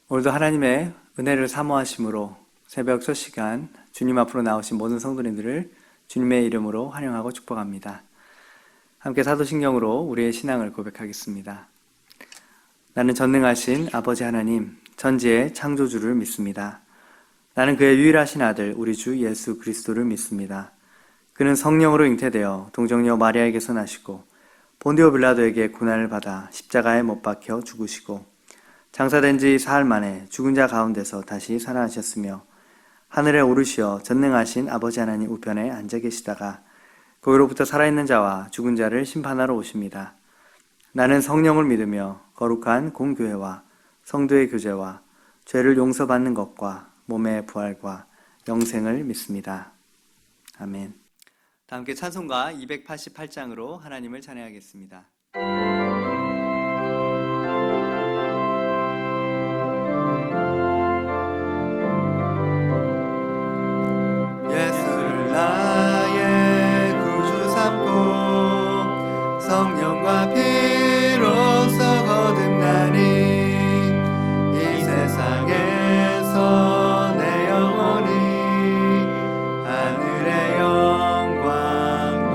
오늘도 하나님의 은혜를 사모하심으로 새벽 첫 시간 주님 앞으로 나오신 모든 성도님들을 주님의 이름으로 환영하고 축복합니다. 함께 사도신경으로 우리의 신앙을 고백하겠습니다. 나는 전능하신 아버지 하나님, 천지의 창조주를 믿습니다. 나는 그의 유일하신 아들 우리 주 예수 그리스도를 믿습니다. 그는 성령으로 잉태되어 동정녀 마리아에게서 나시고 본디오 빌라도에게 고난을 받아 십자가에 못 박혀 죽으시고 장사된 지 사흘 만에 죽은 자 가운데서 다시 살아나셨으며 하늘에 오르시어 전능하신 아버지 하나님 우편에 앉아 계시다가 거기로부터 살아있는 자와 죽은 자를 심판하러 오십니다. 나는 성령을 믿으며 거룩한 공교회와 성도의 교제와 죄를 용서받는 것과 몸의 부활과 영생을 믿습니다. 아멘. 다 함께 찬송가 288장으로 하나님을 찬양하겠습니다. 예수를 나의 구주 삼고 성령과 피로써 거듭나니 이 세상에서 내 영혼이 하늘의 영광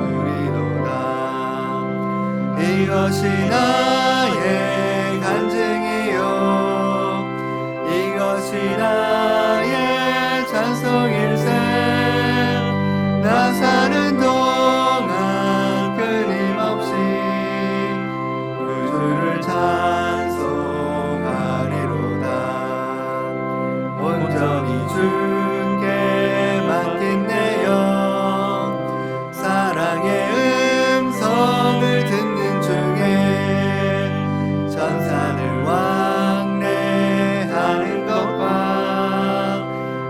누리도다. 이것이 나의 간증이요 이것이 나의 찬송일세. 나 사는 동안 끊임없이 구주를 찬송하리로다. 온전히 주께 맡긴 내 영 사랑의 음성을 듣는 중에 천사를 왕래하는 것과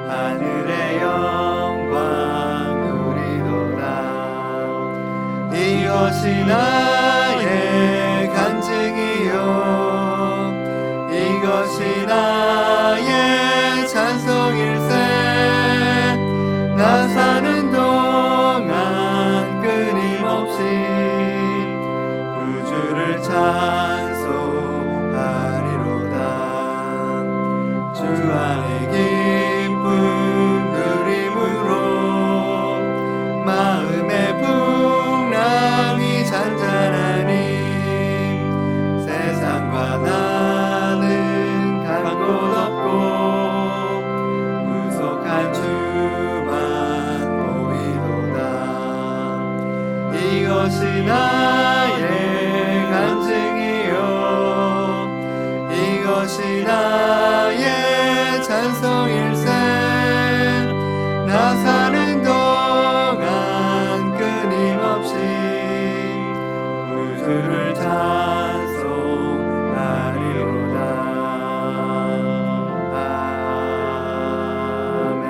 하늘의 영광 누리도다. 이것이 나의 간증이요 이것이 나의 찬송일세. 나 사는 동안 끊임없이 구주를 찬송하리로다. 주 안에 기쁨 누림으로 마음의 풍랑이 잔잔하니 세상과 나는 간 곳 없고 구속한 주만 보이도다. 이것이 나의 간증이요 이것이 나의 찬송일세. 나 사는 동안 끊임없이 구주를 찬송하리로다. 아멘.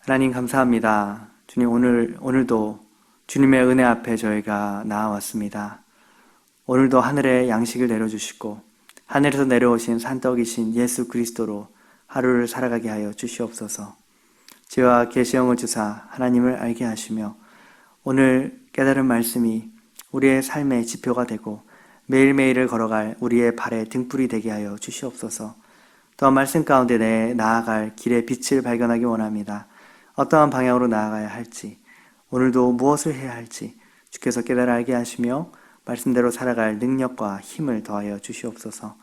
하나님 감사합니다. 주님 오늘도 주님의 은혜 앞에 저희가 나아왔습니다. 오늘도 하늘에 양식을 내려주시고 하늘에서 내려오신 산떡이신 예수 그리스도로 하루를 살아가게 하여 주시옵소서. 지혜와 계시형을 주사 하나님을 알게 하시며 오늘 깨달은 말씀이 우리의 삶의 지표가 되고 매일매일을 걸어갈 우리의 발의 등불이 되게 하여 주시옵소서. 더 말씀 가운데 내 나아갈 길의 빛을 발견하기 원합니다. 어떠한 방향으로 나아가야 할지 오늘도 무엇을 해야 할지 주께서 깨달아 알게 하시며 말씀대로 살아갈 능력과 힘을 더하여 주시옵소서.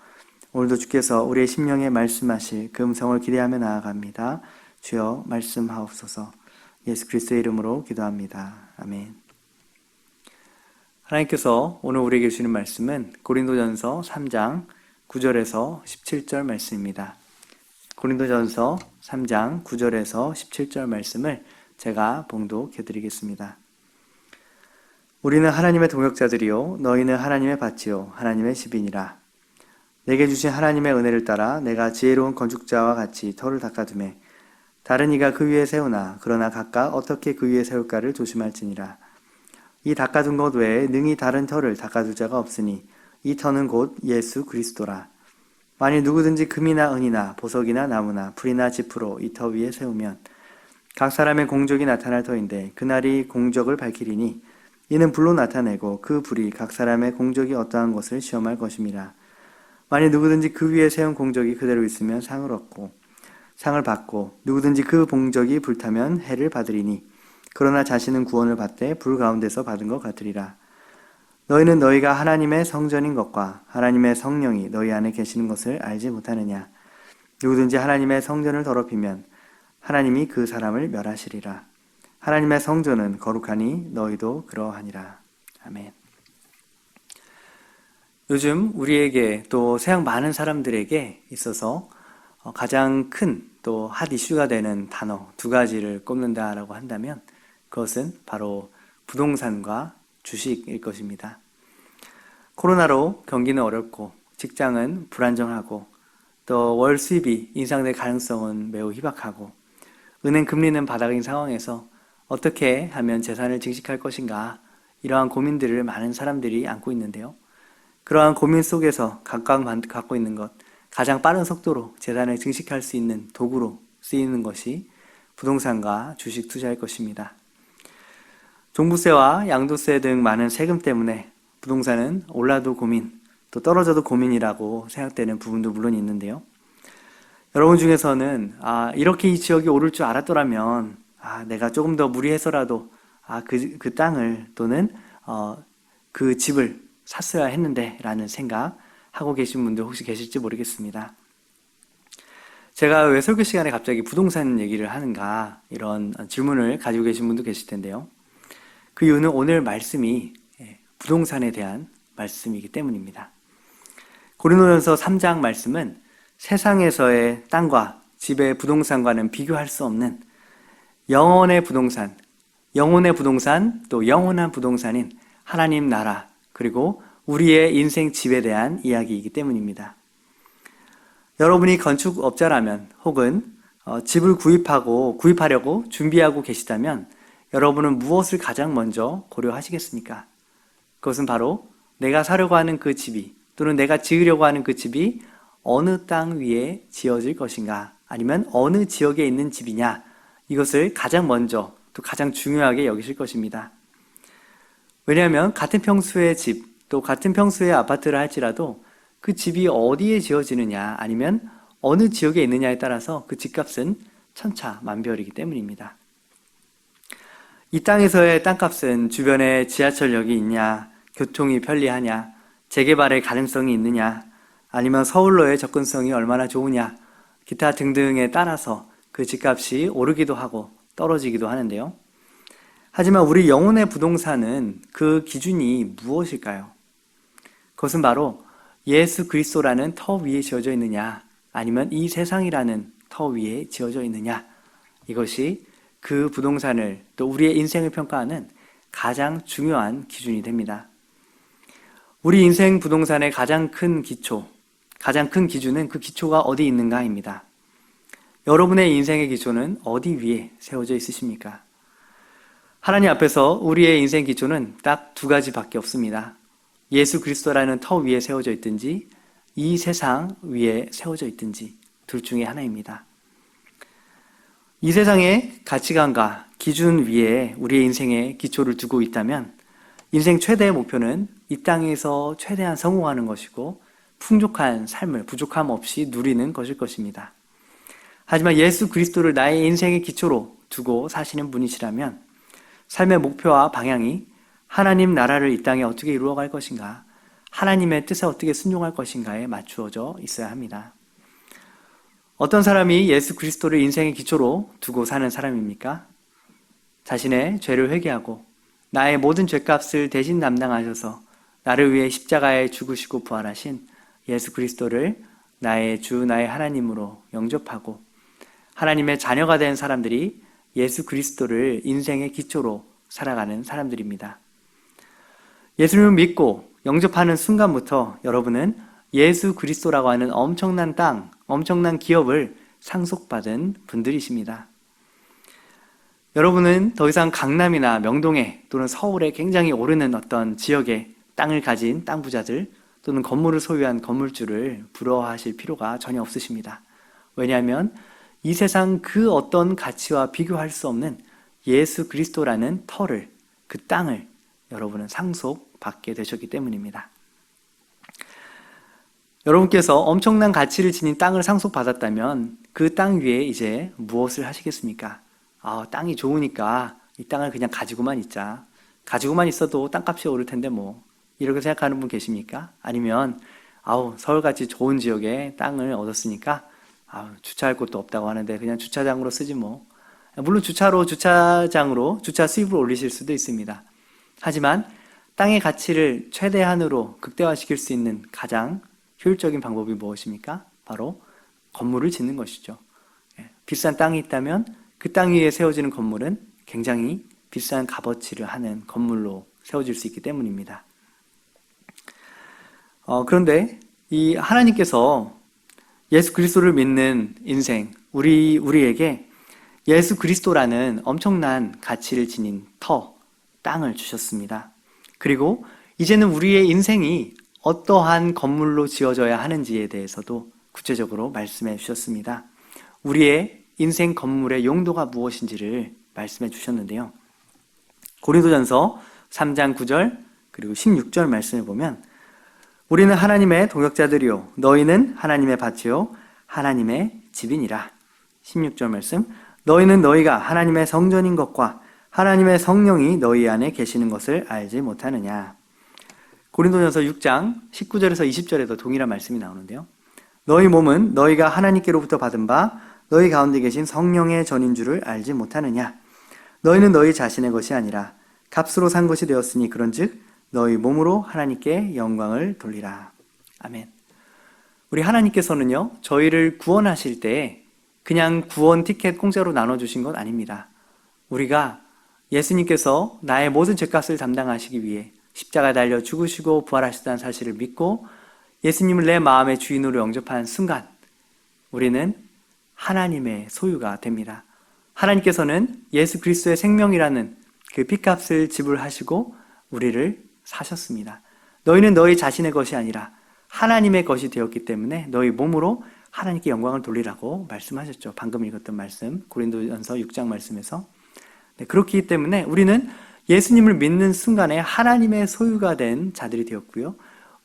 오늘도 주께서 우리의 심령에 말씀하실 그 음성을 기대하며 나아갑니다. 주여 말씀하옵소서. 예수 그리스도의 이름으로 기도합니다. 아멘. 하나님께서 오늘 우리에게 주시는 말씀은 고린도전서 3장 9절에서 17절 말씀입니다. 고린도전서 3장 9절에서 17절 말씀을 제가 봉독해 드리겠습니다. 우리는 하나님의 동역자들이요 너희는 하나님의 밭이요 하나님의 집이니라. 내게 주신 하나님의 은혜를 따라 내가 지혜로운 건축자와 같이 터를 닦아두매 다른 이가 그 위에 세우나 그러나 각각 어떻게 그 위에 세울까를 조심할지니라. 이 닦아둔 것 외에 능히 다른 터를 닦아둘 자가 없으니 이 터는 곧 예수 그리스도라. 만일 누구든지 금이나 은이나 보석이나 나무나 풀이나 지프로 이 터 위에 세우면 각 사람의 공적이 나타날 터인데 그날이 공적을 밝히리니 이는 불로 나타내고 그 불이 각 사람의 공적이 어떠한 것을 시험할 것입니다. 만일 누구든지 그 위에 세운 공적이 그대로 있으면 상을 받고 누구든지 그 공적이 불타면 해를 받으리니 그러나 자신은 구원을 받되 불 가운데서 받은 것 같으리라. 너희는 너희가 하나님의 성전인 것과 하나님의 성령이 너희 안에 계시는 것을 알지 못하느냐. 누구든지 하나님의 성전을 더럽히면 하나님이 그 사람을 멸하시리라. 하나님의 성전은 거룩하니 너희도 그러하니라. 아멘. 요즘 우리에게 또 세상 많은 사람들에게 있어서 가장 큰 또 핫 이슈가 되는 단어 두 가지를 꼽는다라고 한다면 그것은 바로 부동산과 주식일 것입니다. 코로나로 경기는 어렵고 직장은 불안정하고 또 월 수입이 인상될 가능성은 매우 희박하고 은행 금리는 바닥인 상황에서 어떻게 하면 재산을 증식할 것인가 이러한 고민들을 많은 사람들이 안고 있는데요. 그러한 고민 속에서 각각 갖고 있는 것, 가장 빠른 속도로 재산을 증식할 수 있는 도구로 쓰이는 것이 부동산과 주식 투자일 것입니다. 종부세와 양도세 등 많은 세금 때문에 부동산은 올라도 고민, 또 떨어져도 고민이라고 생각되는 부분도 물론 있는데요. 여러분 중에서는 이렇게 이 지역이 오를 줄 알았더라면 내가 조금 더 무리해서라도 그 땅을 또는 그 집을 샀어야 했는데 라는 생각하고 계신 분들 혹시 계실지 모르겠습니다. 제가 왜 설교 시간에 갑자기 부동산 얘기를 하는가 이런 질문을 가지고 계신 분도 계실 텐데요. 그 이유는 오늘 말씀이 부동산에 대한 말씀이기 때문입니다. 고린도전서 3장 말씀은 세상에서의 땅과 집의 부동산과는 비교할 수 없는 영혼의 부동산, 또 영원한 부동산인 하나님 나라, 그리고 우리의 인생 집에 대한 이야기이기 때문입니다. 여러분이 건축업자라면 혹은 집을 구입하려고 준비하고 계시다면 여러분은 무엇을 가장 먼저 고려하시겠습니까? 그것은 바로 내가 사려고 하는 그 집이 또는 내가 지으려고 하는 그 집이 어느 땅 위에 지어질 것인가 아니면 어느 지역에 있는 집이냐 이것을 가장 먼저 또 가장 중요하게 여기실 것입니다. 왜냐하면 같은 평수의 집 또 같은 평수의 아파트를 할지라도 그 집이 어디에 지어지느냐 아니면 어느 지역에 있느냐에 따라서 그 집값은 천차만별이기 때문입니다. 이 땅에서의 땅값은 주변에 지하철역이 있냐, 교통이 편리하냐, 재개발의 가능성이 있느냐, 아니면 서울로의 접근성이 얼마나 좋으냐, 기타 등등에 따라서 그 집값이 오르기도 하고 떨어지기도 하는데요. 하지만 우리 영혼의 부동산은 그 기준이 무엇일까요? 그것은 바로 예수 그리스도라는 터 위에 지어져 있느냐 아니면 이 세상이라는 터 위에 지어져 있느냐 이것이 그 부동산을 또 우리의 인생을 평가하는 가장 중요한 기준이 됩니다. 우리 인생 부동산의 가장 큰 기준은 그 기초가 어디 있는가입니다. 여러분의 인생의 기초는 어디 위에 세워져 있으십니까? 하나님 앞에서 우리의 인생 기초는 딱 두 가지밖에 없습니다. 예수 그리스도라는 터 위에 세워져 있든지 이 세상 위에 세워져 있든지 둘 중에 하나입니다. 이 세상의 가치관과 기준 위에 우리의 인생의 기초를 두고 있다면 인생 최대의 목표는 이 땅에서 최대한 성공하는 것이고 풍족한 삶을 부족함 없이 누리는 것일 것입니다. 하지만 예수 그리스도를 나의 인생의 기초로 두고 사시는 분이시라면 삶의 목표와 방향이 하나님 나라를 이 땅에 어떻게 이루어갈 것인가, 하나님의 뜻에 어떻게 순종할 것인가에 맞추어져 있어야 합니다. 어떤 사람이 예수 그리스도를 인생의 기초로 두고 사는 사람입니까? 자신의 죄를 회개하고 나의 모든 죄값을 대신 담당하셔서 나를 위해 십자가에 죽으시고 부활하신 예수 그리스도를 나의 주, 나의 하나님으로 영접하고 하나님의 자녀가 된 사람들이 예수 그리스도를 인생의 기초로 살아가는 사람들입니다. 예수님을 믿고 영접하는 순간부터 여러분은 예수 그리스도라고 하는 엄청난 땅, 엄청난 기업을 상속받은 분들이십니다. 여러분은 더 이상 강남이나 명동에 또는 서울에 굉장히 오르는 어떤 지역에 땅을 가진 땅 부자들 또는 건물을 소유한 건물주를 부러워하실 필요가 전혀 없으십니다. 왜냐하면 이 세상 그 어떤 가치와 비교할 수 없는 예수 그리스도라는 터를, 그 땅을 여러분은 상속받게 되셨기 때문입니다. 여러분께서 엄청난 가치를 지닌 땅을 상속받았다면 그 땅 위에 이제 무엇을 하시겠습니까? 땅이 좋으니까 이 땅을 그냥 가지고만 있자. 가지고만 있어도 땅값이 오를 텐데 뭐. 이렇게 생각하는 분 계십니까? 아니면 서울같이 좋은 지역에 땅을 얻었으니까 주차할 곳도 없다고 하는데 그냥 주차장으로 쓰지 뭐. 물론 주차장으로 주차 수입을 올리실 수도 있습니다. 하지만 땅의 가치를 최대한으로 극대화시킬 수 있는 가장 효율적인 방법이 무엇입니까? 바로 건물을 짓는 것이죠. 비싼 땅이 있다면 그 땅 위에 세워지는 건물은 굉장히 비싼 값어치를 하는 건물로 세워질 수 있기 때문입니다. 그런데 이 하나님께서 예수 그리스도를 믿는 인생, 우리에게 예수 그리스도라는 엄청난 가치를 지닌 땅을 주셨습니다. 그리고 이제는 우리의 인생이 어떠한 건물로 지어져야 하는지에 대해서도 구체적으로 말씀해 주셨습니다. 우리의 인생 건물의 용도가 무엇인지를 말씀해 주셨는데요. 고린도전서 3장 9절 그리고 16절 말씀을 보면 우리는 하나님의 동역자들이요 너희는 하나님의 밭이요 하나님의 집이니라. 16절 말씀 너희는 너희가 하나님의 성전인 것과 하나님의 성령이 너희 안에 계시는 것을 알지 못하느냐. 고린도전서 6장 19절에서 20절에도 동일한 말씀이 나오는데요. 너희 몸은 너희가 하나님께로부터 받은 바 너희 가운데 계신 성령의 전인 줄을 알지 못하느냐. 너희는 너희 자신의 것이 아니라 값으로 산 것이 되었으니 그런즉 너희 몸으로 하나님께 영광을 돌리라. 아멘. 우리 하나님께서는요 저희를 구원하실 때 그냥 구원 티켓 공짜로 나눠주신 건 아닙니다. 우리가 예수님께서 나의 모든 죄값을 담당하시기 위해 십자가에 달려 죽으시고 부활하셨다는 사실을 믿고 예수님을 내 마음의 주인으로 영접한 순간 우리는 하나님의 소유가 됩니다. 하나님께서는 예수 그리스도의 생명이라는 그 핏값을 지불하시고 우리를 사셨습니다. 너희는 너희 자신의 것이 아니라 하나님의 것이 되었기 때문에 너희 몸으로 하나님께 영광을 돌리라고 말씀하셨죠. 방금 읽었던 말씀 고린도전서 6장 말씀에서 그렇기 때문에 우리는 예수님을 믿는 순간에 하나님의 소유가 된 자들이 되었고요.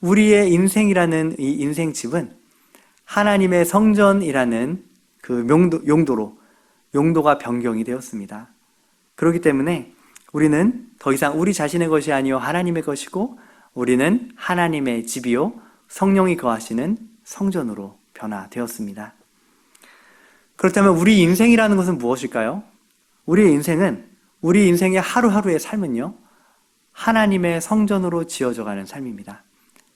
우리의 인생이라는 이 인생집은 하나님의 성전이라는 그 용도가 변경이 되었습니다. 그렇기 때문에 우리는 더 이상 우리 자신의 것이 아니요 하나님의 것이고 우리는 하나님의 집이요 성령이 거하시는 성전으로 변화되었습니다. 그렇다면 우리 인생이라는 것은 무엇일까요? 우리의 인생의 하루하루의 삶은요 하나님의 성전으로 지어져가는 삶입니다.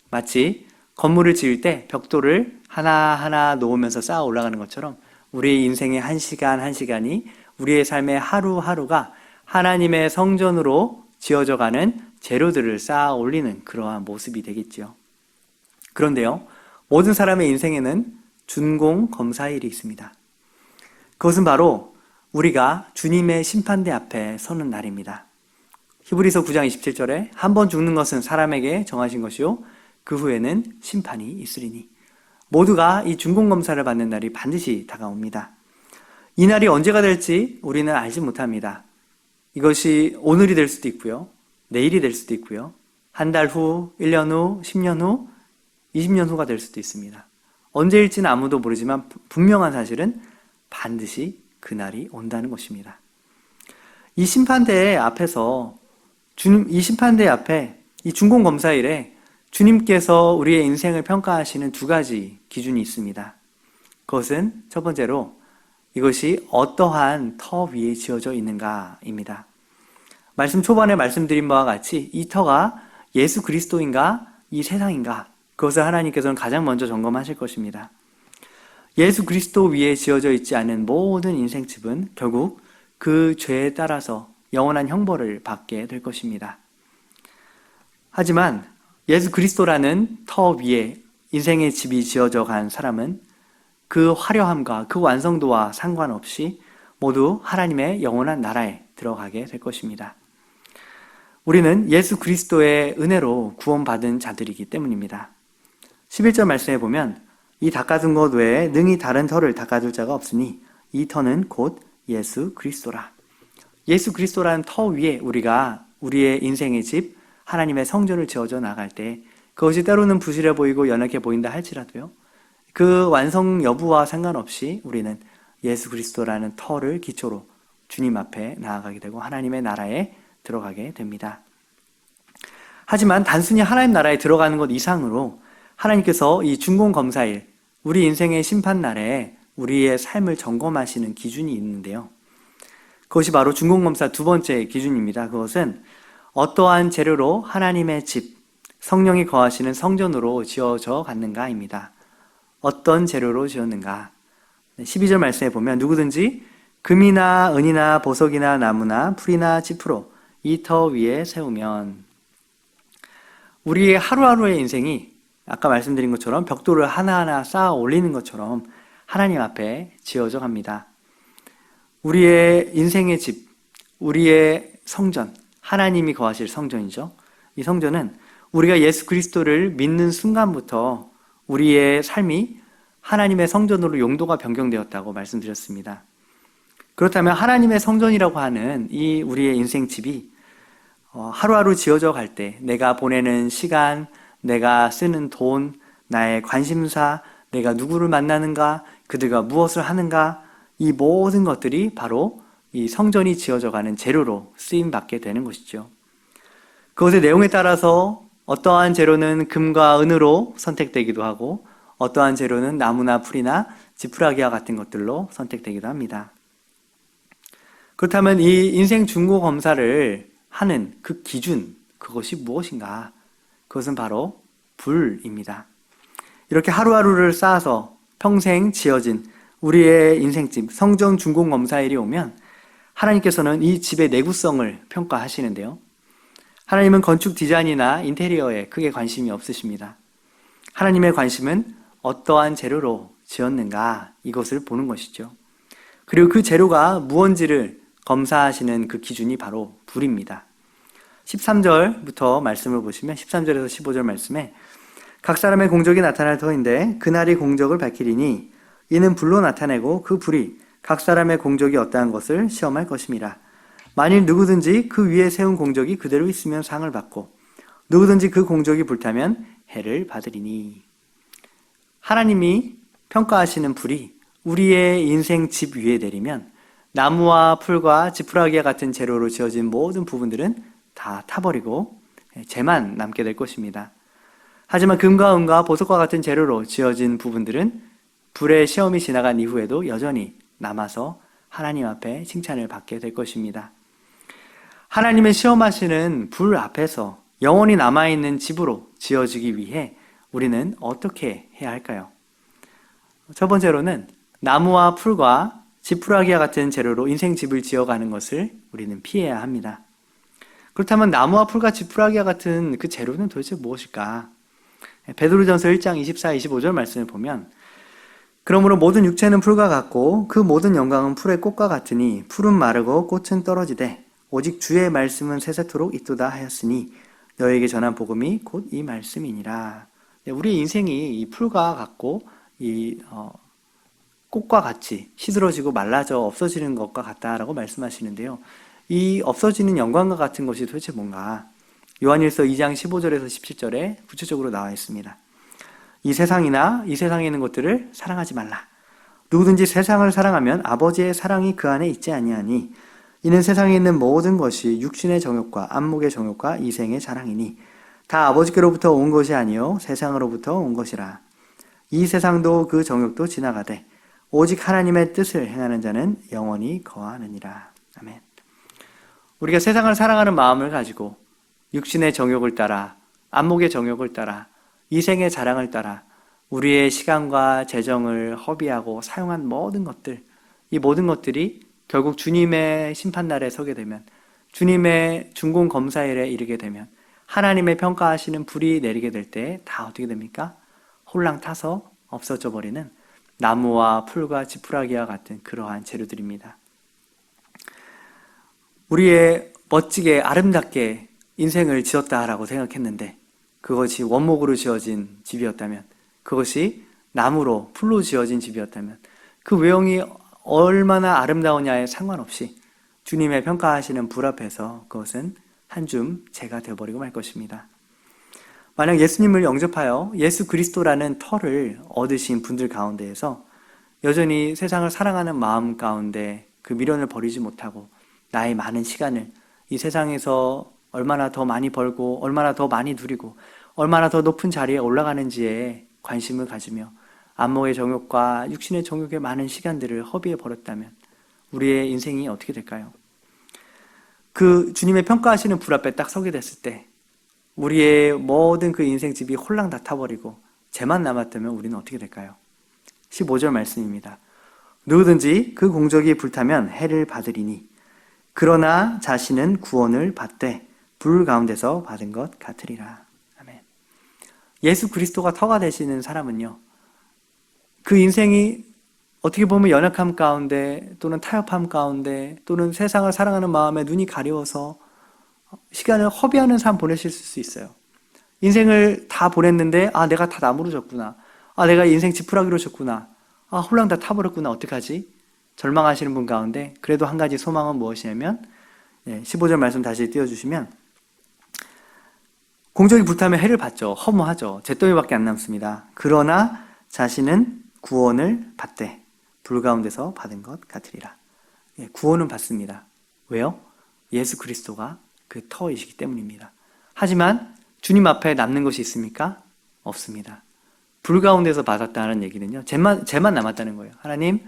마치 건물을 지을 때 벽돌을 하나하나 놓으면서 쌓아 올라가는 것처럼 우리의 인생의 한 시간 한 시간이 우리의 삶의 하루하루가 하나님의 성전으로 지어져가는 재료들을 쌓아 올리는 그러한 모습이 되겠죠. 그런데요 모든 사람의 인생에는 준공검사일이 있습니다. 그것은 바로 우리가 주님의 심판대 앞에 서는 날입니다. 히브리서 9장 27절에 한 번 죽는 것은 사람에게 정하신 것이요 그 후에는 심판이 있으리니. 모두가 이 준공검사를 받는 날이 반드시 다가옵니다. 이 날이 언제가 될지 우리는 알지 못합니다. 이것이 오늘이 될 수도 있고요 내일이 될 수도 있고요 한 달 후, 1년 후, 10년 후, 20년 후가 될 수도 있습니다. 언제일지는 아무도 모르지만 분명한 사실은 반드시 그날이 온다는 것입니다. 이 심판대 앞에 이 준공검사일에 주님께서 우리의 인생을 평가하시는 두 가지 기준이 있습니다. 그것은 첫 번째로 이것이 어떠한 터 위에 지어져 있는가입니다. 말씀 초반에 말씀드린 바와 같이 이 터가 예수 그리스도인가 이 세상인가 그것을 하나님께서는 가장 먼저 점검하실 것입니다. 예수 그리스도 위에 지어져 있지 않은 모든 인생집은 결국 그 죄에 따라서 영원한 형벌을 받게 될 것입니다. 하지만 예수 그리스도라는 터 위에 인생의 집이 지어져 간 사람은 그 화려함과 그 완성도와 상관없이 모두 하나님의 영원한 나라에 들어가게 될 것입니다. 우리는 예수 그리스도의 은혜로 구원받은 자들이기 때문입니다. 11절 말씀에 보면 이 닦아둔 것 외에 능히 다른 터를 닦아둘 자가 없으니 이 터는 곧 예수 그리스도라. 예수 그리스도라는 터 위에 우리가 우리의 인생의 집, 하나님의 성전을 지어져 나갈 때 그것이 때로는 부실해 보이고 연약해 보인다 할지라도요, 그 완성 여부와 상관없이 우리는 예수 그리스도라는 터를 기초로 주님 앞에 나아가게 되고 하나님의 나라에 들어가게 됩니다. 하지만 단순히 하나님 나라에 들어가는 것 이상으로 하나님께서 이 중공검사일, 우리 인생의 심판날에 우리의 삶을 점검하시는 기준이 있는데요. 그것이 바로 중공검사 두 번째 기준입니다. 그것은 어떠한 재료로 하나님의 집, 성령이 거하시는 성전으로 지어져 갔는가입니다. 어떤 재료로 지었는가? 12절 말씀에 보면 누구든지 금이나 은이나 보석이나 나무나 풀이나 짚으로 이 터 위에 세우면, 우리의 하루하루의 인생이 아까 말씀드린 것처럼 벽돌을 하나하나 쌓아 올리는 것처럼 하나님 앞에 지어져 갑니다. 우리의 인생의 집, 우리의 성전, 하나님이 거하실 성전이죠. 이 성전은 우리가 예수 그리스도를 믿는 순간부터 우리의 삶이 하나님의 성전으로 용도가 변경되었다고 말씀드렸습니다. 그렇다면 하나님의 성전이라고 하는 이 우리의 인생집이 하루하루 지어져 갈 때 내가 보내는 시간, 내가 쓰는 돈, 나의 관심사, 내가 누구를 만나는가, 그들과 무엇을 하는가, 이 모든 것들이 바로 이 성전이 지어져 가는 재료로 쓰임받게 되는 것이죠. 그것의 내용에 따라서 어떠한 재료는 금과 은으로 선택되기도 하고 어떠한 재료는 나무나 풀이나 지푸라기와 같은 것들로 선택되기도 합니다. 그렇다면 이 인생 중고 검사를 하는 그 기준, 그것이 무엇인가? 그것은 바로 불입니다. 이렇게 하루하루를 쌓아서 평생 지어진 우리의 인생집, 성전 중공 검사일이 오면 하나님께서는 이 집의 내구성을 평가하시는데요. 하나님은 건축 디자인이나 인테리어에 크게 관심이 없으십니다. 하나님의 관심은 어떠한 재료로 지었는가, 이것을 보는 것이죠. 그리고 그 재료가 무언지를 검사하시는 그 기준이 바로 불입니다. 13절부터 말씀을 보시면 13절에서 15절 말씀에 각 사람의 공적이 나타날 터인데 그날이 공적을 밝히리니 이는 불로 나타내고 그 불이 각 사람의 공적이 어떠한 것을 시험할 것임이라. 만일 누구든지 그 위에 세운 공적이 그대로 있으면 상을 받고 누구든지 그 공적이 불타면 해를 받으리니. 하나님이 평가하시는 불이 우리의 인생 집 위에 내리면 나무와 풀과 지푸라기와 같은 재료로 지어진 모든 부분들은 다 타버리고 재만 남게 될 것입니다. 하지만 금과 은과 보석과 같은 재료로 지어진 부분들은 불의 시험이 지나간 이후에도 여전히 남아서 하나님 앞에 칭찬을 받게 될 것입니다. 하나님의 시험하시는 불 앞에서 영원히 남아있는 집으로 지어지기 위해 우리는 어떻게 해야 할까요? 첫 번째로는 나무와 풀과 지푸라기와 같은 재료로 인생집을 지어가는 것을 우리는 피해야 합니다. 그렇다면 나무와 풀과 지푸라기와 같은 그 재료는 도대체 무엇일까? 베드로전서 1장 24, 25절 말씀을 보면 그러므로 모든 육체는 풀과 같고 그 모든 영광은 풀의 꽃과 같으니 풀은 마르고 꽃은 떨어지되 오직 주의 말씀은 세세토록 있도다 하였으니 너에게 전한 복음이 곧 이 말씀이니라. 우리 인생이 이 풀과 같고 이 꽃과 같이 시들어지고 말라져 없어지는 것과 같다라고 말씀하시는데요. 이 없어지는 영광과 같은 것이 도대체 뭔가? 요한일서 2장 15절에서 17절에 구체적으로 나와 있습니다. 이 세상이나 이 세상에 있는 것들을 사랑하지 말라. 누구든지 세상을 사랑하면 아버지의 사랑이 그 안에 있지 아니하니 이는 세상에 있는 모든 것이 육신의 정욕과 안목의 정욕과 이생의 자랑이니 다 아버지께로부터 온 것이 아니요 세상으로부터 온 것이라. 이 세상도 그 정욕도 지나가되 오직 하나님의 뜻을 행하는 자는 영원히 거하느니라. 아멘. 우리가 세상을 사랑하는 마음을 가지고 육신의 정욕을 따라 안목의 정욕을 따라 이생의 자랑을 따라 우리의 시간과 재정을 허비하고 사용한 모든 것들, 이 모든 것들이 결국 주님의 심판날에 서게 되면, 주님의 중공검사일에 이르게 되면 하나님의 평가하시는 불이 내리게 될 때 다 어떻게 됩니까? 홀랑 타서 없어져 버리는 나무와 풀과 지푸라기와 같은 그러한 재료들입니다. 우리의 멋지게 아름답게 인생을 지었다라고 생각했는데 그것이 원목으로 지어진 집이었다면, 그것이 나무로 풀로 지어진 집이었다면 그 외형이 얼마나 아름다우냐에 상관없이 주님의 평가하시는 불 앞에서 그것은 한 줌 재가 되어버리고 말 것입니다. 만약 예수님을 영접하여 예수 그리스도라는 터를 얻으신 분들 가운데에서 여전히 세상을 사랑하는 마음 가운데 그 미련을 버리지 못하고 나의 많은 시간을 이 세상에서 얼마나 더 많이 벌고 얼마나 더 많이 누리고 얼마나 더 높은 자리에 올라가는지에 관심을 가지며 안목의 정욕과 육신의 정욕에 많은 시간들을 허비해 버렸다면 우리의 인생이 어떻게 될까요? 그 주님의 평가하시는 불 앞에 딱 서게 됐을 때 우리의 모든 그 인생집이 홀랑 다 타버리고 죄만 남았다면 우리는 어떻게 될까요? 15절 말씀입니다. 누구든지 그 공적이 불타면 해를 받으리니 그러나 자신은 구원을 받되 불 가운데서 받은 것 같으리라. 아멘. 예수 그리스도가 터가 되시는 사람은요, 그 인생이 어떻게 보면 연약함 가운데 또는 타협함 가운데 또는 세상을 사랑하는 마음에 눈이 가려워서 시간을 허비하는 삶 보내실 수 있어요. 인생을 다 보냈는데 내가 다 나무로 졌구나. 내가 인생 지푸라기로 졌구나. 홀랑 다 타버렸구나. 어떡하지? 절망하시는 분 가운데 그래도 한 가지 소망은 무엇이냐면 15절 말씀 다시 띄워주시면 공적이 불타면 해를 받죠. 허무하죠. 잿더미밖에 안 남습니다. 그러나 자신은 구원을 받되 불 가운데서 받은 것 같으리라. 구원은 받습니다. 왜요? 예수 그리스도가 그 터이시기 때문입니다. 하지만 주님 앞에 남는 것이 있습니까? 없습니다. 불 가운데서 받았다는 얘기는요, 죄만 남았다는 거예요. 하나님,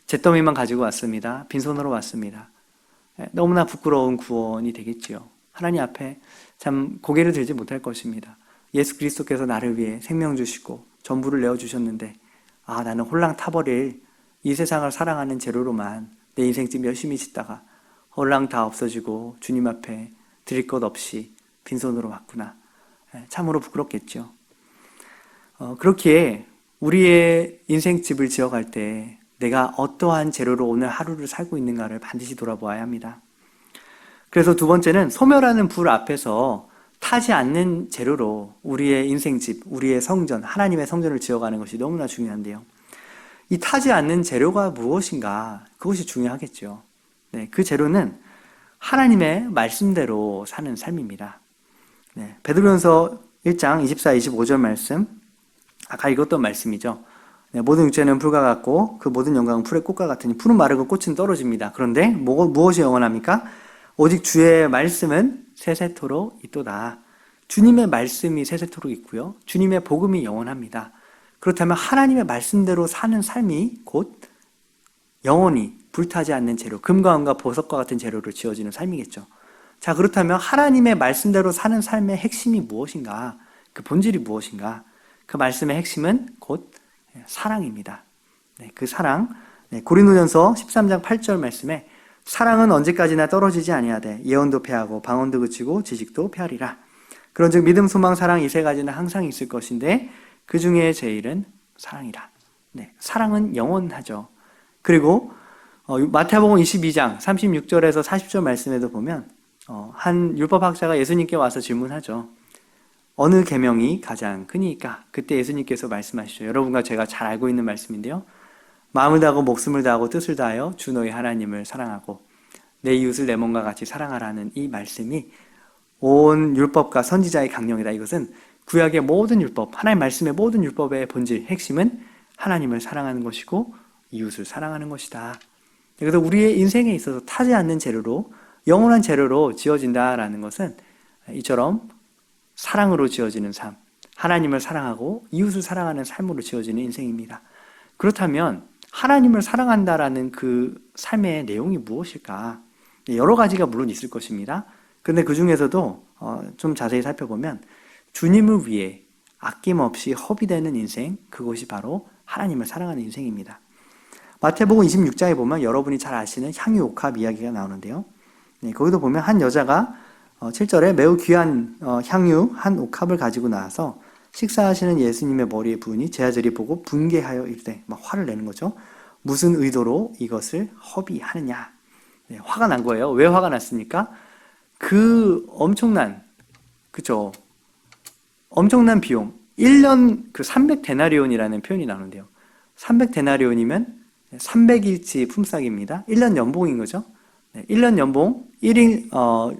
잿더미만 가지고 왔습니다. 빈손으로 왔습니다. 너무나 부끄러운 구원이 되겠지요. 하나님 앞에 참 고개를 들지 못할 것입니다. 예수 그리스도께서 나를 위해 생명 주시고 전부를 내어주셨는데 나는 홀랑 타버릴 이 세상을 사랑하는 재료로만 내 인생집 열심히 짓다가 홀랑 다 없어지고 주님 앞에 드릴 것 없이 빈손으로 왔구나. 참으로 부끄럽겠죠. 그렇기에 우리의 인생집을 지어갈 때 내가 어떠한 재료로 오늘 하루를 살고 있는가를 반드시 돌아보아야 합니다. 그래서 두 번째는 소멸하는 불 앞에서 타지 않는 재료로 우리의 인생집, 우리의 성전, 하나님의 성전을 지어가는 것이 너무나 중요한데요. 이 타지 않는 재료가 무엇인가? 그것이 중요하겠죠. 그 재료는 하나님의 말씀대로 사는 삶입니다. 베드로전서 1장 24, 25절 말씀, 아까 읽었던 말씀이죠. 모든 육체는 풀과 같고 그 모든 영광은 풀의 꽃과 같으니 풀은 마르고 꽃은 떨어집니다. 그런데 무엇이 영원합니까? 오직 주의 말씀은 세세토록 있도다. 주님의 말씀이 세세토록 있고요. 주님의 복음이 영원합니다. 그렇다면 하나님의 말씀대로 사는 삶이 곧 영원히 불타지 않는 재료, 금과 은과 보석과 같은 재료로 지어지는 삶이겠죠. 자, 그렇다면 하나님의 말씀대로 사는 삶의 핵심이 무엇인가? 그 본질이 무엇인가? 그 말씀의 핵심은 곧 사랑입니다. 그 사랑, 고린도전서 13장 8절 말씀에 사랑은 언제까지나 떨어지지 아니하되 예언도 패하고 방언도 그치고 지식도 패하리라. 그런즉 믿음, 소망, 사랑 이 세 가지는 항상 있을 것인데 그 중에 제일은 사랑이라. 사랑은 영원하죠. 그리고 마태복음 22장 36절에서 40절 말씀에도 보면 한 율법학자가 예수님께 와서 질문하죠. 어느 계명이 가장 크니까? 그때 예수님께서 말씀하시죠. 여러분과 제가 잘 알고 있는 말씀인데요. 마음을 다하고 목숨을 다하고 뜻을 다하여 주 너희 하나님을 사랑하고 내 이웃을 내 몸과 같이 사랑하라는 이 말씀이 온 율법과 선지자의 강령이다. 이것은 구약의 모든 율법, 하나님의 말씀의 모든 율법의 본질, 핵심은 하나님을 사랑하는 것이고 이웃을 사랑하는 것이다. 그래서 우리의 인생에 있어서 타지 않는 재료로, 영원한 재료로 지어진다라는 것은 이처럼 사랑으로 지어지는 삶, 하나님을 사랑하고 이웃을 사랑하는 삶으로 지어지는 인생입니다. 그렇다면 하나님을 사랑한다라는 그 삶의 내용이 무엇일까? 여러 가지가 물론 있을 것입니다. 그런데 그 중에서도 좀 자세히 살펴보면 주님을 위해 아낌없이 허비되는 인생, 그것이 바로 하나님을 사랑하는 인생입니다. 마태복음 26장에 보면 여러분이 잘 아시는 향유 옥합 이야기가 나오는데요. 거기도 보면 한 여자가 7절에 매우 귀한 향유 한 옥합을 가지고 나와서 식사하시는 예수님의 머리에 부으니 제자들이 보고 분개하여 이르되, 막 화를 내는 거죠. 무슨 의도로 이것을 허비하느냐. 화가 난 거예요. 왜 화가 났습니까? 그 엄청난, 그죠? 엄청난 비용. 1년 300데나리온이라는 표현이 나오는데요. 300데나리온이면 300일치 품삯입니다. 1년 연봉인 거죠. 네, 1년 연봉, 1인,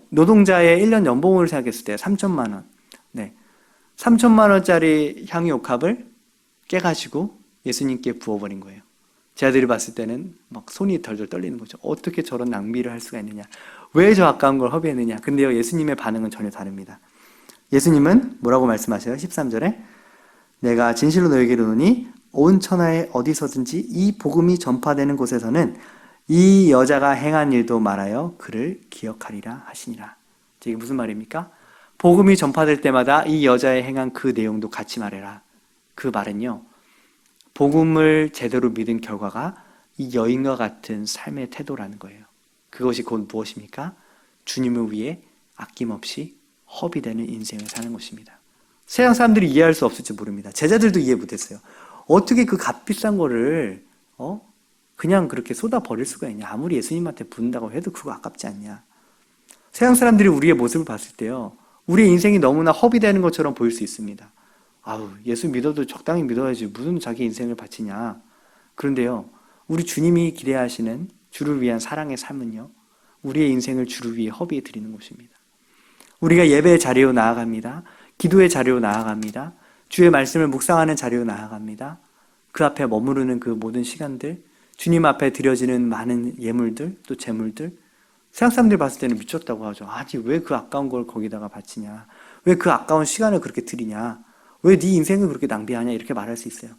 노동자의 1년 연봉을 생각했을 때 3천만 원. 네, 3천만 원짜리 향유옥합을 깨가지고 예수님께 부어버린 거예요. 제 아들이 봤을 때는 막 손이 덜덜 떨리는 거죠. 어떻게 저런 낭비를 할 수가 있느냐. 왜 저 아까운 걸 허비했느냐. 근데요, 예수님의 반응은 전혀 다릅니다. 예수님은 뭐라고 말씀하셔요? 13절에 내가 진실로 너에게 이르노니 온 천하에 어디서든지 이 복음이 전파되는 곳에서는 이 여자가 행한 일도 말하여 그를 기억하리라 하시니라. 이게 무슨 말입니까? 복음이 전파될 때마다 이 여자의 행한 그 내용도 같이 말해라. 그 말은요, 복음을 제대로 믿은 결과가 이 여인과 같은 삶의 태도라는 거예요. 그것이 곧 무엇입니까? 주님을 위해 아낌없이 허비되는 인생을 사는 것입니다. 세상 사람들이 이해할 수 없을지 모릅니다. 제자들도 이해 못했어요. 어떻게 그 값비싼 거를 그냥 그렇게 쏟아 버릴 수가 있냐. 아무리 예수님한테 부른다고 해도 그거 아깝지 않냐. 세상 사람들이 우리의 모습을 봤을 때요, 우리의 인생이 너무나 허비되는 것처럼 보일 수 있습니다. 아우, 예수 믿어도 적당히 믿어야지 무슨 자기 인생을 바치냐. 그런데요, 우리 주님이 기대하시는 주를 위한 사랑의 삶은요, 우리의 인생을 주를 위해 허비해 드리는 것입니다. 우리가 예배의 자리로 나아갑니다. 기도의 자리로 나아갑니다. 주의 말씀을 묵상하는 자리로 나아갑니다. 그 앞에 머무르는 그 모든 시간들, 주님 앞에 드려지는 많은 예물들, 또 재물들, 세상 사람들이 봤을 때는 미쳤다고 하죠. 아니, 왜 그 아까운 걸 거기다가 바치냐. 왜 그 아까운 시간을 그렇게 들이냐. 왜 네 인생을 그렇게 낭비하냐. 이렇게 말할 수 있어요.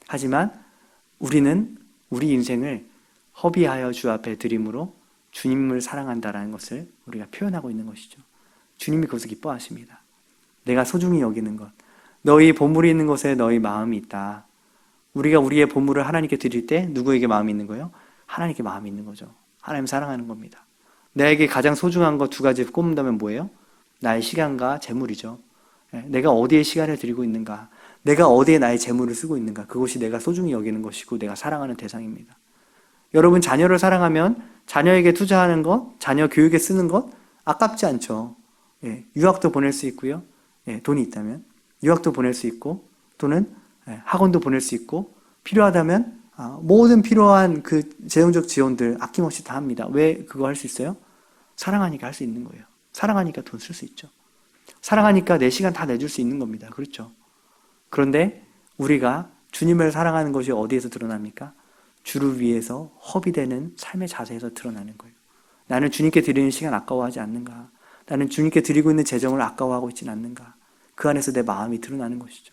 하지만 우리는 우리 인생을 허비하여 주 앞에 드림으로 주님을 사랑한다라는 것을 우리가 표현하고 있는 것이죠. 주님이 그것을 기뻐하십니다. 내가 소중히 여기는 것. 너희 보물이 있는 곳에 너희 마음이 있다. 우리가 우리의 보물을 하나님께 드릴 때 누구에게 마음이 있는 거예요? 하나님께 마음이 있는 거죠. 하나님 사랑하는 겁니다. 나에게 가장 소중한 것 두 가지 꼽는다면 뭐예요? 나의 시간과 재물이죠. 내가 어디에 시간을 드리고 있는가, 내가 어디에 나의 재물을 쓰고 있는가, 그것이 내가 소중히 여기는 것이고 내가 사랑하는 대상입니다. 여러분, 자녀를 사랑하면 자녀에게 투자하는 것, 자녀 교육에 쓰는 것 아깝지 않죠. 유학도 보낼 수 있고요. 돈이 있다면 유학도 보낼 수 있고, 또는 학원도 보낼 수 있고, 필요하다면 모든 필요한 그 재정적 지원들 아낌없이 다 합니다. 왜 그거 할 수 있어요? 사랑하니까 할 수 있는 거예요. 사랑하니까 돈 쓸 수 있죠. 사랑하니까 내 시간 다 내줄 수 있는 겁니다. 그렇죠? 그런데 우리가 주님을 사랑하는 것이 어디에서 드러납니까? 주를 위해서 허비되는 삶의 자세에서 드러나는 거예요. 나는 주님께 드리는 시간 아까워하지 않는가? 나는 주님께 드리고 있는 재정을 아까워하고 있지는 않는가? 그 안에서 내 마음이 드러나는 것이죠.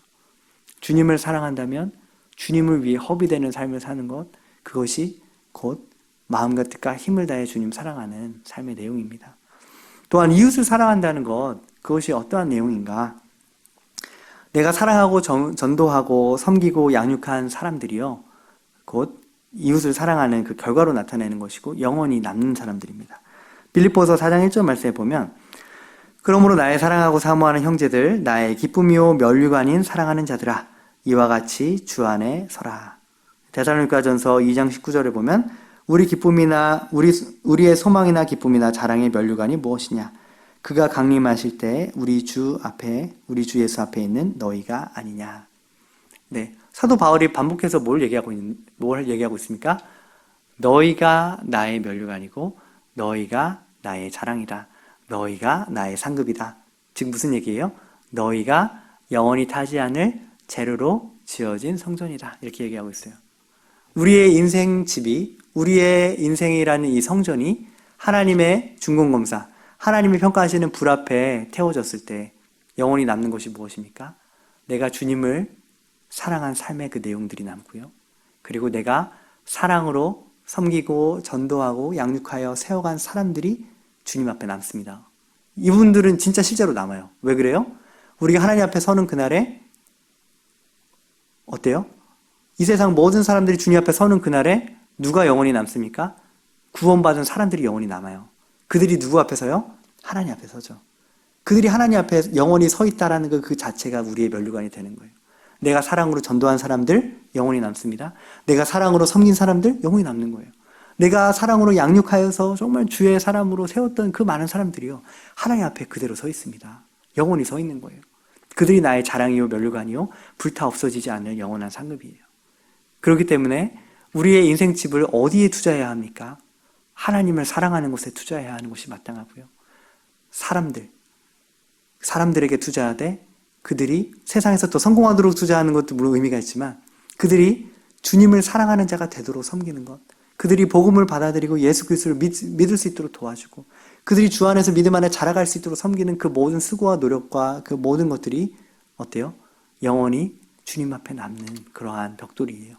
주님을 사랑한다면 주님을 위해 허비되는 삶을 사는 것, 그것이 곧 마음과 뜻과 힘을 다해 주님 사랑하는 삶의 내용입니다. 또한 이웃을 사랑한다는 것, 그것이 어떠한 내용인가? 내가 사랑하고 전도하고 섬기고 양육한 사람들이요, 곧 이웃을 사랑하는 그 결과로 나타내는 것이고 영원히 남는 사람들입니다. 빌립보서 4장 1절 말씀에 보면, 그러므로 나의 사랑하고 사모하는 형제들, 나의 기쁨이요 면류관인 사랑하는 자들아, 이와 같이 주 안에 서라. 데살로니가전서 2장 19절에 보면, 우리의 소망이나 기쁨이나 자랑의 면류관이 무엇이냐? 그가 강림하실 때 우리 주 예수 앞에 있는 너희가 아니냐. 네, 사도 바울이 반복해서 뭘 얘기하고 있습니까? 너희가 나의 면류관이고 너희가 나의 자랑이다. 너희가 나의 상급이다. 즉 무슨 얘기예요? 너희가 영원히 타지 않을 재료로 지어진 성전이다. 이렇게 얘기하고 있어요. 우리의 인생 집이, 우리의 인생이라는 이 성전이 하나님의 중공검사, 하나님이 평가하시는 불 앞에 태워졌을 때 영원히 남는 것이 무엇입니까? 내가 주님을 사랑한 삶의 그 내용들이 남고요. 그리고 내가 사랑으로 섬기고 전도하고 양육하여 세워간 사람들이 주님 앞에 남습니다. 이분들은 진짜 실제로 남아요. 왜 그래요? 우리가 하나님 앞에 서는 그날에 어때요? 이 세상 모든 사람들이 주님 앞에 서는 그날에 누가 영원히 남습니까? 구원받은 사람들이 영원히 남아요. 그들이 누구 앞에 서요? 하나님 앞에 서죠. 그들이 하나님 앞에 영원히 서 있다라는 그 자체가 우리의 면류관이 되는 거예요. 내가 사랑으로 전도한 사람들 영원히 남습니다. 내가 사랑으로 섬긴 사람들 영원히 남는 거예요. 내가 사랑으로 양육하여서 정말 주의 사람으로 세웠던 그 많은 사람들이요, 하나님 앞에 그대로 서 있습니다. 영원히 서 있는 거예요. 그들이 나의 자랑이요 면류관이요 불타 없어지지 않을 영원한 상급이에요. 그렇기 때문에 우리의 인생집을 어디에 투자해야 합니까? 하나님을 사랑하는 것에 투자해야 하는 것이 마땅하고요. 사람들에게 투자하되 그들이 세상에서 더 성공하도록 투자하는 것도 물론 의미가 있지만 그들이 주님을 사랑하는 자가 되도록 섬기는 것, 그들이 복음을 받아들이고 예수 그리스도를 믿을 수 있도록 도와주고 그들이 주 안에서 믿음 안에 자라갈 수 있도록 섬기는 그 모든 수고와 노력과 그 모든 것들이 어때요? 영원히 주님 앞에 남는 그러한 벽돌이에요.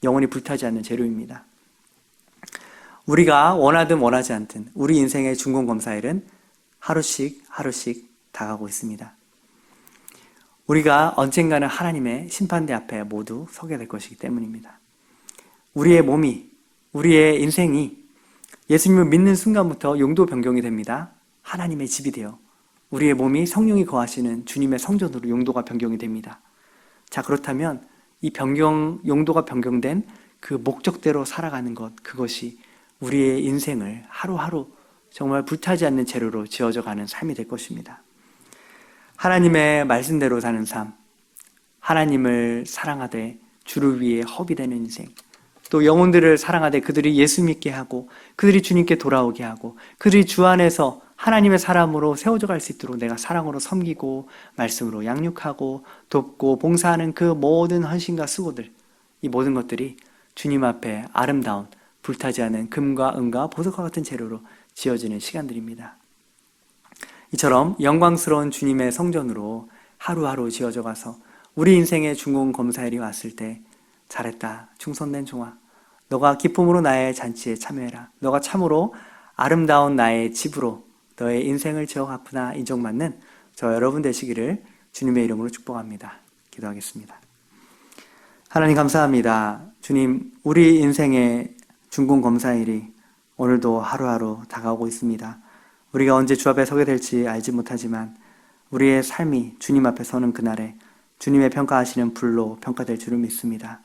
영원히 불타지 않는 재료입니다. 우리가 원하든 원하지 않든 우리 인생의 중공검사일은 하루씩 다가오고 있습니다. 우리가 언젠가는 하나님의 심판대 앞에 모두 서게 될 것이기 때문입니다. 우리의 몸이, 우리의 인생이 예수님을 믿는 순간부터 용도 변경이 됩니다. 하나님의 집이 되어 우리의 몸이 성령이 거하시는 주님의 성전으로 용도가 변경이 됩니다. 자, 그렇다면 이 용도가 변경된 그 목적대로 살아가는 것, 그것이 우리의 인생을 하루하루 정말 불타지 않는 재료로 지어져 가는 삶이 될 것입니다. 하나님의 말씀대로 사는 삶, 하나님을 사랑하되 주를 위해 허비되는 인생, 또 영혼들을 사랑하되 그들이 예수 믿게 하고 그들이 주님께 돌아오게 하고 그들이 주 안에서 하나님의 사람으로 세워져 갈 수 있도록 내가 사랑으로 섬기고 말씀으로 양육하고 돕고 봉사하는 그 모든 헌신과 수고들, 이 모든 것들이 주님 앞에 아름다운 불타지 않은 금과 은과 보석과 같은 재료로 지어지는 시간들입니다. 이처럼 영광스러운 주님의 성전으로 하루하루 지어져 가서 우리 인생의 중공검사일이 왔을 때 잘했다, 충성된 종아, 너가 기쁨으로 나의 잔치에 참여해라. 너가 참으로 아름다운 나의 집으로 너의 인생을 지어가구나 인정받는 저 여러분 되시기를 주님의 이름으로 축복합니다. 기도하겠습니다. 하나님 감사합니다. 주님, 우리 인생의 중공검사일이 오늘도 하루하루 다가오고 있습니다. 우리가 언제 주 앞에 서게 될지 알지 못하지만 우리의 삶이 주님 앞에 서는 그날에 주님의 평가하시는 불로 평가될 줄을 믿습니다.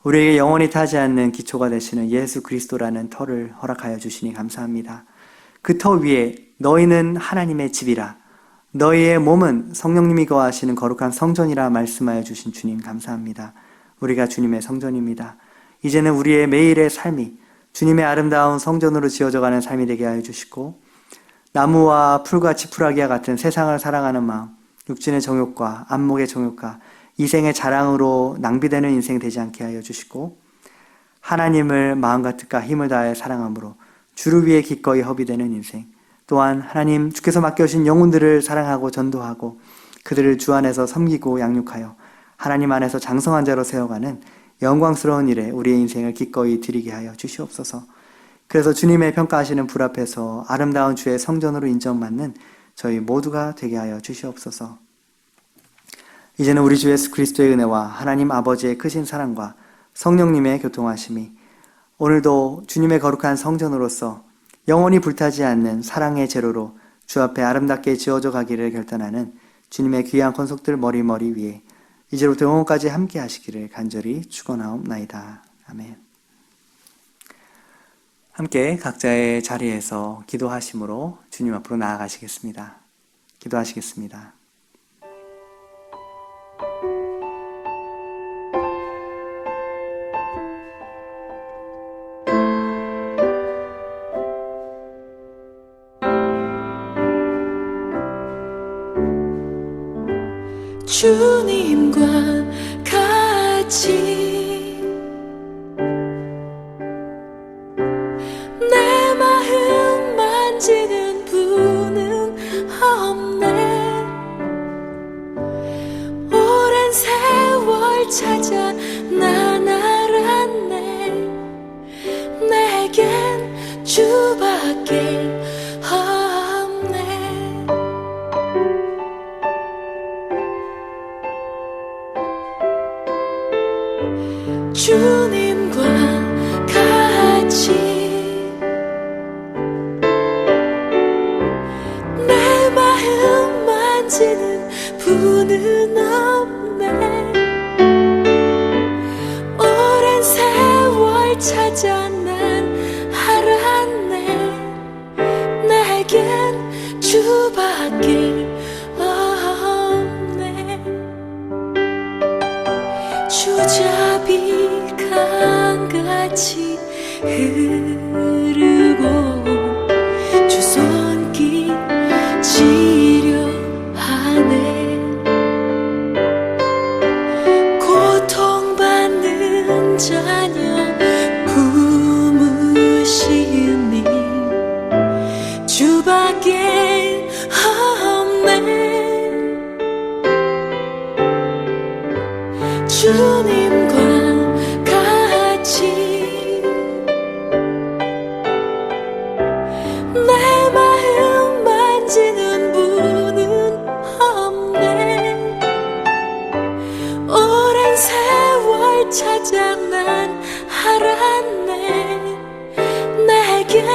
우리에게 영원히 타지 않는 기초가 되시는 예수 그리스도라는 터를 허락하여 주시니 감사합니다. 그 터 위에 너희는 하나님의 집이라, 너희의 몸은 성령님이 거하시는 거룩한 성전이라 말씀하여 주신 주님 감사합니다. 우리가 주님의 성전입니다. 이제는 우리의 매일의 삶이 주님의 아름다운 성전으로 지어져가는 삶이 되게 하여 주시고 나무와 풀과 지푸라기와 같은 세상을 사랑하는 마음, 육신의 정욕과 안목의 정욕과 이생의 자랑으로 낭비되는 인생 되지 않게 하여 주시고 하나님을 마음과 뜻과 힘을 다해 사랑함으로 주를 위해 기꺼이 허비되는 인생, 또한 하나님 주께서 맡겨주신 영혼들을 사랑하고 전도하고 그들을 주 안에서 섬기고 양육하여 하나님 안에서 장성한 자로 세워가는 영광스러운 일에 우리의 인생을 기꺼이 드리게 하여 주시옵소서. 그래서 주님의 평가하시는 불 앞에서 아름다운 주의 성전으로 인정받는 저희 모두가 되게 하여 주시옵소서. 이제는 우리 주 예수 그리스도의 은혜와 하나님 아버지의 크신 사랑과 성령님의 교통하심이 오늘도 주님의 거룩한 성전으로서 영원히 불타지 않는 사랑의 재료로 주 앞에 아름답게 지어져 가기를 결단하는 주님의 귀한 권속들 머리 위에 이제부터 영원까지 함께 하시기를 간절히 축원하옵나이다. 아멘. 함께 각자의 자리에서 기도하심으로 주님 앞으로 나아가시겠습니다. 기도하시겠습니다. 주님과 같이 내 마음 만지는 분은 없네. 오랜 세월 찾아 난 알았네. 내겐 주밖에 주님과 같이 내 마음 만지는 분은 없네. 오랜 세월 찾아 난 알았네. 내겐 주밖에 없네. 주자비 강같이 흐르 가지려 하네. 고통받는 자녀 품으시니 주밖에 없네. 주님과 같이 내 마음 만지는 분은 없네. 오랜 세월 찾아 난 알았네. 내겐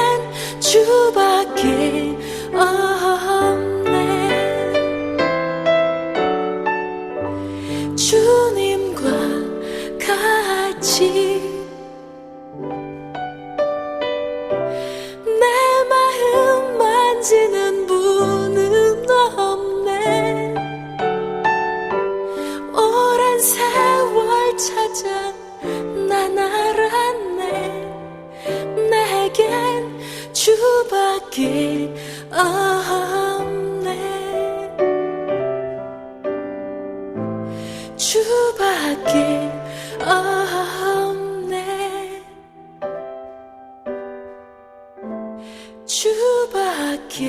주밖에 없네. 주님과 같이 내 마음 만지는 분은 없네. 오랜 세월 찾아 난 알았네. 내겐 주밖에 없네. 주밖에 없네. 주밖에